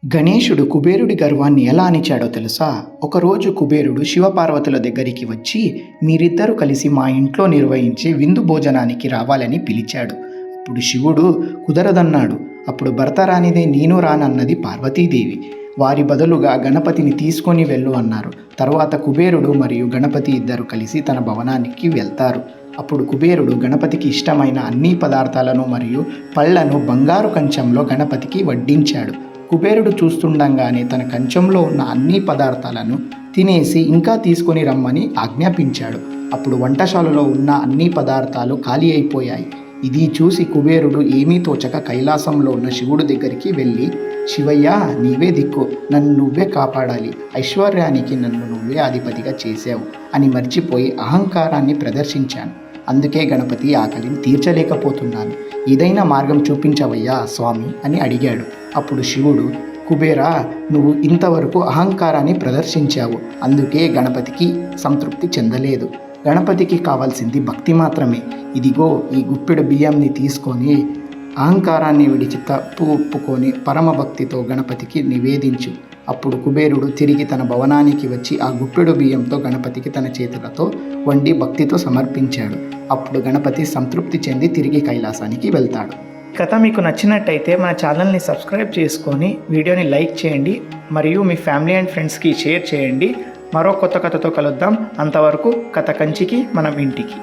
గణేశుడు కుబేరుడి గర్వాన్ని ఎలా అణిచాడో తెలుసా? ఒకరోజు కుబేరుడు శివపార్వతుల దగ్గరికి వచ్చి, మీరిద్దరూ కలిసి మా ఇంట్లో నిర్వహించే విందు భోజనానికి రావాలని పిలిచాడు. అప్పుడు శివుడు కుదరదన్నాడు. అప్పుడు భర్త రానిదే నేను రానన్నది పార్వతీదేవి. వారి బదులుగా గణపతిని తీసుకొని వెళ్ళు అన్నారు. తర్వాత కుబేరుడు మరియు గణపతి ఇద్దరు కలిసి తన భవనానికి వెళ్తారు. అప్పుడు కుబేరుడు గణపతికి ఇష్టమైన అన్ని పదార్థాలను మరియు పళ్లను బంగారు కంచంలో గణపతికి వడ్డించాడు. కుబేరుడు చూస్తుండగానే తన కంచంలో ఉన్న అన్ని పదార్థాలను తినేసి ఇంకా తీసుకొని రమ్మని ఆజ్ఞాపించాడు. అప్పుడు వంటశాలలో ఉన్న అన్ని పదార్థాలు ఖాళీ అయిపోయాయి. ఇది చూసి కుబేరుడు ఏమీ తోచక కైలాసంలో ఉన్న శివుడి దగ్గరికి వెళ్ళి, శివయ్య, నీవే దిక్కు, నన్ను నువ్వే కాపాడాలి, ఐశ్వర్యానికి నన్ను నువ్వే అధిపతిగా చేసావు అని మర్చిపోయి అహంకారాన్ని ప్రదర్శించాను. అందుకే గణపతి ఆకలిని తీర్చలేకపోతున్నాను, ఏదైనా మార్గం చూపించవయ్యా స్వామి అని అడిగాడు. అప్పుడు శివుడు, కుబేరా, నువ్వు ఇంతవరకు అహంకారాన్ని ప్రదర్శించావు, అందుకే గణపతికి సంతృప్తి చెందలేదు. గణపతికి కావాల్సింది భక్తి మాత్రమే. ఇదిగో ఈ గుప్పెడు బియ్యంని తీసుకొని అహంకారాన్ని విడిచి తప్పు ఒప్పుకొని పరమభక్తితో గణపతికి నివేదించు. అప్పుడు కుబేరుడు తిరిగి తన భవనానికి వచ్చి ఆ గుప్పెడు బియ్యంతో గణపతికి తన చేతులతో వండి భక్తితో సమర్పించాడు. అప్పుడు గణపతి సంతృప్తి చెంది తిరిగి కైలాసానికి వెళ్తాడు. కథ మీకు నచ్చినట్టయితే మన ఛానల్ని సబ్స్క్రైబ్ చేసుకొని వీడియోని లైక్ చేయండి మరియు మీ ఫ్యామిలీ అండ్ ఫ్రెండ్స్కి షేర్ చేయండి. మరో కొత్త కథతో కలుద్దాం. అంతవరకు కథ కంచికి మనం ఇంటికి.